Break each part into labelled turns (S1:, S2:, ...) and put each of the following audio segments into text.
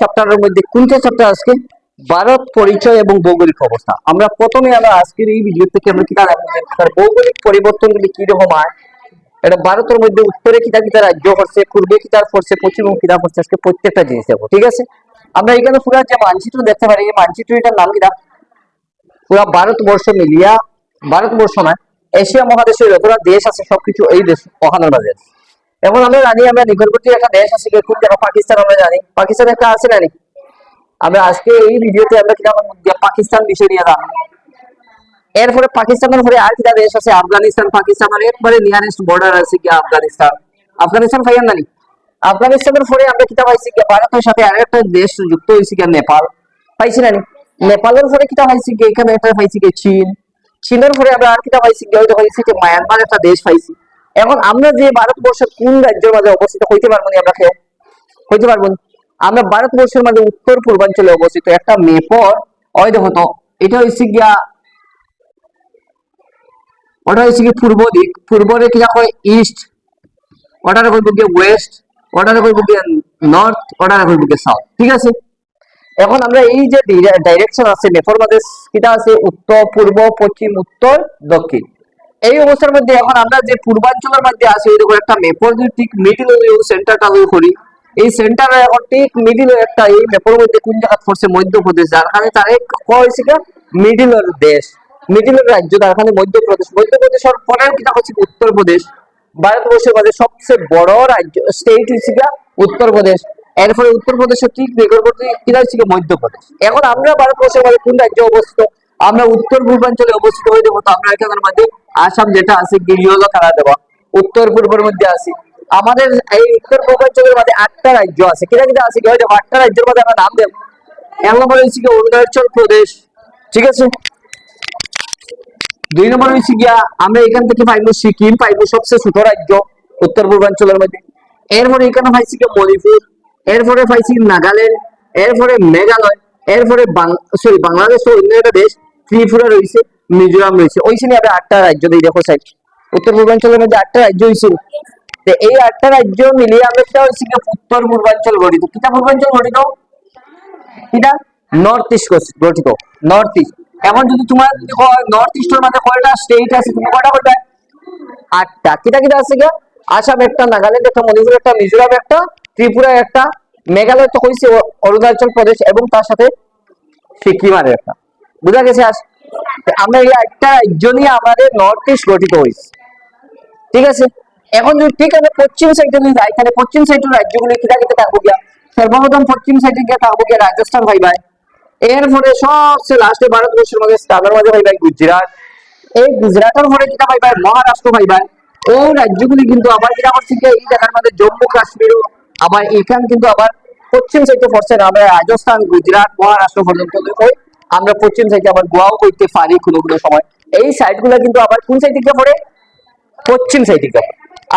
S1: চ্যাপ্টারের মধ্যে কোনটা চ্যাপ্টার আজকে ভারত পরিচয় এবং ভৌগোলিক অবস্থা। আমরা প্রথমে আমরা আজকের এই ভিডিও থেকে আমরা কিতা তার ভৌগোলিক পরিবর্তনগুলি কি রকম হয়, এটা ভারতের মধ্যে উত্তরে কিতা কিতা রাজ্য করছে, পূর্বে কিতা করছে, পশ্চিমে কিতা করছে, আজকে প্রত্যেকটা জিনিস দেখো। ঠিক আছে, আমরা এখানে পুরো যে মানচিত্র দেখতে পারি, এই মানচিত্রটার নাম কিতা, পুরা ভারতবর্ষ মিলিয়া, ভারতবর্ষ না এশিয়া মহাদেশের যতটা দেশ আছে সবকিছু এই দেশ ওখানের মাঝে। এখন আমরা জানি আমরা নিকটবর্তী একটা দেশ আছে কোন জায়গা, পাকিস্তান। আমরা জানি পাকিস্তান একটা আছে না। আমরা আজকে এই ভিডিওতে আমরা কিনা পাকিস্তান বিষয় নিয়ে জানবো। এরপরে পাকিস্তানের পরে আর কিটা দেশ আছে, আফগানিস্তান। পাকিস্তানের একবারে নিয়ারেস্ট বর্ডার আছে কি আফগানিস্তান। আফগানিস্তান পাইয়ান জানি। আফগানিস্তানের পরে আমরা কিটা পাইছি কি ভারতের সাথে আরেকটা দেশ যুক্ত হয়েছে কি নেপাল পাইছি না। নেপালের পরে কিটা পাইছি কি এখানে একটা পাইছি কি চীন। চীনের পরে আমরা আর কিটা পাইছি কি হয়তো পাইছি কি মায়ানমার একটা দেশ পাইছি। এখন আমরা যে ভারতবর্ষের কোন রাজ্যের মাঝে অবস্থিত হইতে পারবো না, আমরা কেউ হইতে পারবো না। আমরা ভারতবর্ষের মাঝে উত্তর পূর্বাঞ্চলে অবস্থিত একটা মেপর ওই দেখো তো, এটা হচ্ছে গিয়া, ওটা হচ্ছে কি পূর্ব দিক, পূর্বরে কিনা কয় ইস্ট, ওটারে কইব গিয়ে ওয়েস্ট, ওটারে কইব গিয়ে নর্থ, ওটারে কইব গিয়ে সাউথ। ঠিক আছে, এখন আমরা এই যে ডাইরেকশন আছে মেপর মধ্যে কিটা আছে উত্তর, পূর্ব, পশ্চিম, উত্তর, দক্ষিণ। এই অবস্থার মধ্যে এখন আমরা যে পূর্বাঞ্চলের মধ্যে আছি ওই দেখো একটা মেপর যদি ঠিক মিডিল সেন্টারটা করি, এই সেন্টারে এখন ঠিক মিডিল একটা এই মেপর মধ্যে কোন জায়গা পড়ছে মধ্যপ্রদেশ, যার কারণে তার হয়েছে মিডিলের দেশ, মিডিলের রাজ্য, তার কারণে মধ্যপ্রদেশ। মধ্যপ্রদেশের পরের কিটা হচ্ছে উত্তরপ্রদেশ। ভারতবর্ষের মধ্যে সবচেয়ে বড় রাজ্য স্টেট হচ্ছে উত্তরপ্রদেশ। এরপরে উত্তরপ্রদেশের ঠিক নিকটবর্তী কিনা হচ্ছে মধ্যপ্রদেশ। এখন আমরা ভারতবর্ষের মধ্যে কোন রাজ্যে অবস্থিত, আমরা উত্তর পূর্বাঞ্চলে অবস্থিত হয়ে দেবো। তো আমরা এখানের মধ্যে আসাম যেটা আছে গিরিহল খানা দেওয়া উত্তর পূর্বের মধ্যে আছি। আমাদের এই উত্তর পূর্বাঞ্চলের মধ্যে 8টা রাজ্য আছে, কিনা কিনা আছে হয়তো 8টা রাজ্যের মধ্যে আমরা নাম দেব। এক নম্বর হচ্ছে কি অরুণাচল প্রদেশ। ঠিক আছে, 2 নম্বর হচ্ছে গিয়া আমরা এখান থেকে পাইবো সিকিম, পাইবো সবচেয়ে ছোট রাজ্য উত্তর পূর্বাঞ্চলের মধ্যে। এরপরে এখানে পাইছি কি মণিপুর, এরপরে পাইছি নাগাল্যান্ড, এরপরে মেঘালয়, এরপরে বাংলাদেশ তো অন্য একটা দেশ, ত্রিপুরা রয়েছে, মিজোরাম রয়েছে। ওইখানে আমরা 8টা রাজ্য দিই দেখো সাইড, উত্তর পূর্বাঞ্চলের মধ্যে 8টা রাজ্য হয়েছিল। তো এই 8টা রাজ্য মিলিয়ে আমরা একটা হচ্ছে কি উত্তর পূর্বাঞ্চল গঠিত। কিটা পূর্বাঞ্চল গঠিত, কিটা নর্থ ইস্ট গঠিত, নর্থ ইস্ট। এখন যদি তোমার নর্থ ইস্টের মধ্যে কয়টা স্টেট আছে, তুমি কয়টা করবে, 8টা। কিটা কিটা আছে গিয়া আসাম একটা, নাগাল্যান্ড একটা, মণিপুর একটা, মিজোরাম একটা, ত্রিপুরা একটা, মেঘালয় তো হয়েছে, অরুণাচল প্রদেশ এবং তার সাথে সিকিম আর একটা। বুঝা গেছে? আমরা এই 8টা রাজ্য নিয়ে আমাদের নর্থ ইস্ট গঠিত হয়েছে। ঠিক আছে, এখন যদি ঠিক আমরা পশ্চিম সাইডে যদি যাই, তাহলে পশ্চিম সাইডের রাজ্যগুলি কিটা কিটা থাকবো গিয়া, সর্বপ্রথম পশ্চিম সাইডে গিয়ে থাকবো গিয়া রাজস্থান ভাইবাই। এরপরে সবচেয়ে লাস্টে ভারতবর্ষের মধ্যে স্থানের মাঝে ভাইবাই গুজরাট। এই গুজরাটের পরে কিটা ভাইবাই মহারাষ্ট্র ভাইবাই। ওই রাজ্যগুলি কিন্তু আবার কিটা করছে কি এই জায়গার মধ্যে জম্মু কাশ্মীরও আবার এখান কিন্তু আবার পশ্চিম সাইডে পড়ছে না। আমরা রাজস্থান, গুজরাট, মহারাষ্ট্র পর্যন্ত আমরা পশ্চিম সাইডে আবার গোয়াও করতে পারি কোনো কোনো সময়। এই সাইড গুলা কিন্তু আবার কোন সাইড দিকে পড়ে, পশ্চিম সাইড দিকে।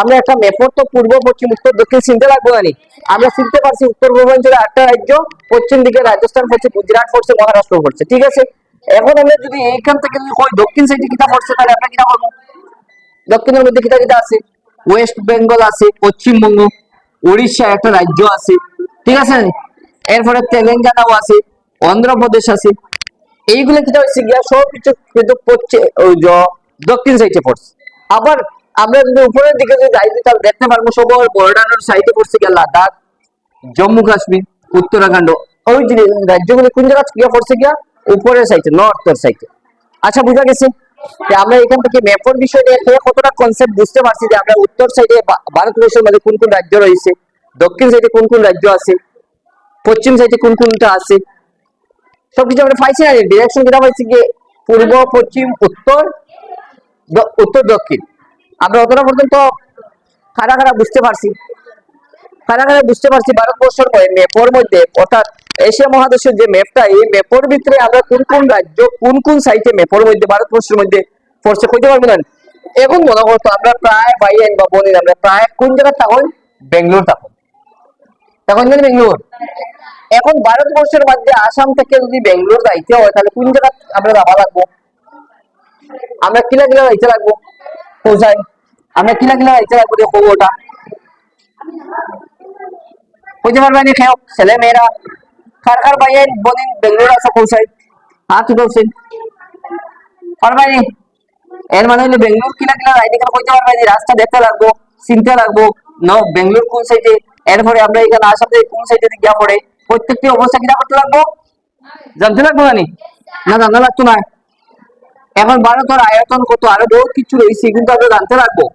S1: আমরা একটা মেপর তো পূর্ব, পশ্চিম, উত্তর, দক্ষিণ চিনতে লাগবো জানি। আমরা চিনতে পারছি উত্তর পূর্বাঞ্চলে 8টা রাজ্য, পশ্চিম দিকে রাজস্থান পড়ছে, গুজরাট পড়ছে, মহারাষ্ট্র পড়ছে। ঠিক আছে, এখন আমরা যদি এইখান থেকে যদি দক্ষিণ সাইডে কিটা পড়ছে, তাহলে আমরা কিটা করবো, দক্ষিণের মধ্যে কিটা কিটা আছে, ওয়েস্ট বেঙ্গল আছে, পশ্চিমবঙ্গ, উড়িষ্যা একটা রাজ্য আছে। ঠিক আছে, এরপরে তেলেঙ্গানাও আছে, অন্ধ্রপ্রদেশ আছে। এইগুলো কিটা হচ্ছে গিয়া সব কিছু কিন্তু দক্ষিণ সাইডে পড়ছে। আবার আমরা যদি উপরের দিকে যদি যাই তাহলে দেখতে পারবো সব বর্ডারের সাইডে পড়ছে গিয়া লাদাখ, জম্মু কাশ্মীর, উত্তরাখণ্ড। ওই রাজ্যগুলি কোন জায়গা গিয়া পড়ছে গিয়া উপরের সাইডে, নর্থের সাইডে। আচ্ছা, বুঝা গেছে যে আমরা এখান থেকে ম্যাপের বিষয় নিয়ে কতটা কনসেপ্ট বুঝতে পারছি যে আমরা উত্তর সাইডে ভারতবর্ষের মধ্যে কোন কোন রাজ্য রয়েছে, দক্ষিণ সাইডে কোন কোন রাজ্য আছে, পশ্চিম সাইডে কোন কোনটা আছে, সবকিছু আমরা পাইছি না। ডিরেকশন যেটা পাইছি গিয়ে পূর্ব, পশ্চিম, উত্তর, উত্তর, দক্ষিণ। আমরা অতটা পর্যন্ত খাড়া খাড়া বুঝতে পারছি, খাড়া খাড়া বুঝতে পারছি ভারতবর্ষের ম্যাপের মধ্যে, অর্থাৎ এশিয়া মহাদেশের যে ম্যাপটা, এই ম্যাপের ভিতরে আমরা কোন কোন রাজ্য কোন কোন সাইটে ম্যাপের মধ্যে ভারতবর্ষের মধ্যে পড়ছে কইতে পারবো না। এখন মনে করতো আমরা প্রায় ভাই আইন বা বোন আমরা প্রায় কোন জায়গায় তখন বেঙ্গলোর তখন তখন জানি বেঙ্গলোর। এখন ভারতবর্ষের মধ্যে আসাম থেকে যদি বেঙ্গলোর যাইতে হয় তাহলে কোন জায়গা আমরা যাওয়া লাগবো, আমরা কিলা কিলা যাইতে লাগবো, পৌঁছাই আমরা কিলা কিলা যাইতে লাগবো, দেখো ওটা কইতে পারবে না খেও ছেলে মেয়েরা কার কার ভাই বোন বেঙ্গলোর আছে কোন সাইড হাত উঠাচ্ছেন পারবে না এর মানে হলো বেঙ্গলোর কিলা কিলা রাইডিং কইতে পারবে না রাস্তা দেখতে লাগবো চিনতে লাগবো বেঙ্গলোর কোন সাইডে এরপরে আমরা এখানে আসাম থেকে কোন সাইডে গিয়া পড়ে প্রত্যেকটি অবস্থা কিনা করতে লাগবো জানতে লাগবো না না জানা লাগতো না এখন ভারতের আয়তন কত আরো বহুত কিছু রয়েছে কিন্তু আমরা জানতে লাগবো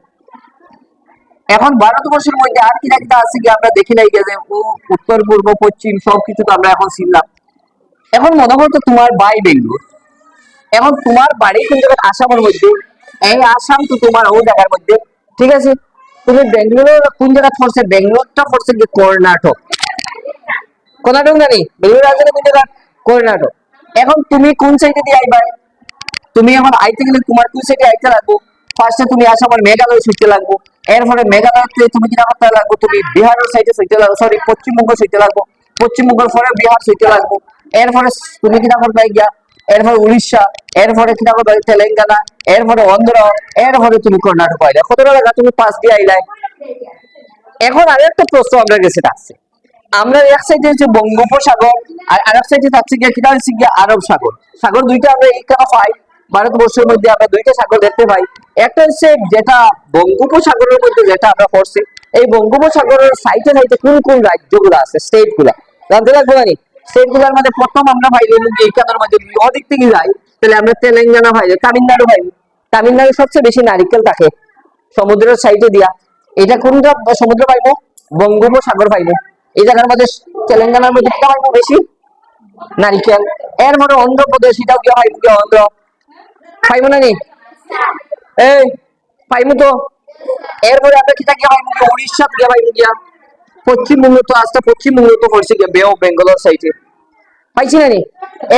S1: এখন ভারতবর্ষের মধ্যে আর কিনা কিনা আছে কি আমরা দেখি নাই যে উত্তর পূর্ব পশ্চিম সবকিছু তো আমরা এখন চিনলাম এখন মনে করতো তোমার ভাই বেঙ্গলোর এখন তোমার বাড়ি কিন্তু আসামের মধ্যে এই আসাম তো তোমার ও জায়গার মধ্যে ঠিক আছে তুমি বেঙ্গলোর কোন জায়গা পড়ছে বেঙ্গলোরটা পড়ছে কি কর্ণাটক কর্ণাটক জানি বেঙ্গলোর রাজধানী কোন জায়গা কর্ণাটক এখন তুমি কোন সাইডে দিয়ে আইবা তুমি এখন আইতে গেলে তোমার কোন সাইডে আইতে লাগবো ফার্স্টে তুমি আসামের মেঘালয় ছুটতে লাগবো এরপরে মেঘালয়তে তুমি কিনা করতে লাগবো তুমি বিহারের সাইডে ছুটতে লাগবো সরি পশ্চিমবঙ্গ ছুটতে লাগবো পশ্চিমবঙ্গের পরে বিহার ছুটতে লাগবো এরপরে তুমি কিনা করতে গিয়া এরপরে উড়িষ্যা এরপরে কিনা করতে তেলেঙ্গানা এরপরে অন্ধ্র এরপরে তুমি কর্ণাটক আইলা কতটা লাগা তুমি পাঁচ দিয়ে আইলাই এখন আরেকটা প্রশ্ন আমরা কাছে আসছে আমরা এক সাইডে হচ্ছে বঙ্গোপসাগর আর আরেক সাইডে থাকছে গিয়া কিনা হচ্ছে গিয়া আরব সাগর সাগর দুইটা আমরা এইখানে পাই ভারতবর্ষের মধ্যে আমরা দুইটা সাগর দেখতে পাই একটা হচ্ছে যেটা বঙ্গোপসাগরের মধ্যে যেটা আমরা পড়ছি এই বঙ্গোপসাগরের সাইডে সাইডে কোন কোন রাজ্যগুলো আছে স্টেট গুলা জানতে লাগবে না স্টেট গুলার মধ্যে প্রথম আমরা পাইলে এইখানের মধ্যে অধিক থেকে যাই তাহলে আমরা তেলেঙ্গানা পাইলে তামিলনাড়ু পাই তামিলনাড়ু সবচেয়ে বেশি নারিকেল থাকে সমুদ্রের সাইডে দিয়া এটা কোনটা সমুদ্র পাইবো বঙ্গোপসাগর পাইবো এই জায়গার মধ্যে তেলেঙ্গানার মধ্যে কি পাইবো বেশি নারিকেল এর মধ্যে অন্ধ্রপ্রদেশ এটাও কি পাইবো কি অন্ধ্র পাইবো না নি এই পাইবো তো এরপরে আমরা কিটা গিয়া পাইবো কি উড়িষ্যা গিয়া পাইবো গিয়া পশ্চিমবঙ্গ তো আজকে পশ্চিমবঙ্গ তো পড়ছে গিয়া বে অফ বেঙ্গলোর সাইডে পাইছি না নি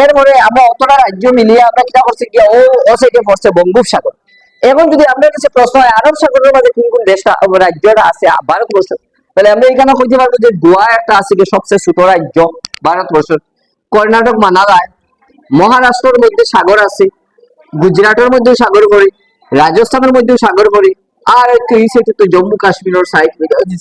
S1: এরপরে আমরা অতটা রাজ্য মিলিয়ে আমরা কিটা করছি গিয়া ও সাইডে পড়ছে বঙ্গোপসাগর এখন যদি আমাদের কাছে প্রশ্ন হয় আরব সাগরের মধ্যে কোন কোন দেশটা রাজ্যটা আছে ভারতবর্ষ তাহলে আমরা এখানে কইতে পারবো যে গোয়া একটা আছে কি সবচেয়ে ছোট রাজ্য ভারতবর্ষের কর্ণাটক মানা যায় মহারাষ্ট্রের মধ্যে সাগর আছে গুজরাটের মধ্যে সাগর পড়ে রাজস্থানের মধ্যে সাগর পড়ে আর একটু এই সাইডে তো জম্মু কাশ্মীরের সাইড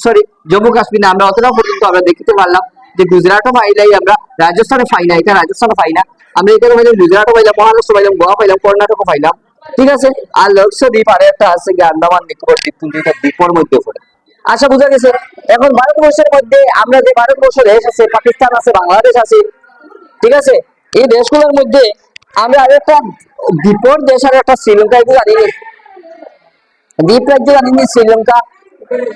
S1: সরি জম্মু কাশ্মীর আমরা অতটা পর্যন্ত আমরা দেখতে পারলাম যে গুজরাটও পাইলাই আমরা রাজস্থানে পাই না এটা রাজস্থানে পাই না আমরা এখানে পাইলাম গুজরাটও পাইলাম মহারাষ্ট্র পাইলাম গোয়া পাইলাম কর্ণাটকও পাইলাম ঠিক আছে আর লক্ষদ্বীপ আর একটা আছে কি আন্দামান নিকোবর দ্বীপপুঞ্জ এটা দ্বীপের মধ্যে পড়ে আশা বোঝা গেছে এখন ভারতবর্ষের মধ্যে আমরা যে ভারতবর্ষ দেশ আছে পাকিস্তান আছে বাংলাদেশ আছে ঠিক আছে এই দেশগুলোর মধ্যে আমরা আরেকটা দ্বীপর দেশ আর একটা শ্রীলঙ্কা এগুলো জানি দ্বীপ রাজ্য জানি শ্রীলঙ্কা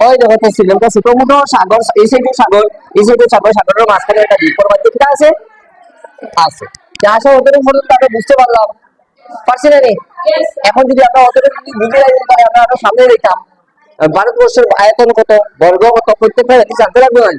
S1: ওই দেখো তো শ্রীলঙ্কা ছোট মোটো সাগর এই সাইডে সাগর এই সাইডে সাগর সাগরের মাঝখানে একটা দ্বীপের মধ্যে কিটা আছে আছে আসা ওদের পর্যন্ত আমরা বুঝতে পারলাম পারছি না নি এখন যদি আমরা ওদের বুঝে যাই তাহলে আমরা আরো সামনে দেখতাম ভারতবর্ষের আয়তন কত বর্গ কত প্রত্যেকটা জানতে লাগবে না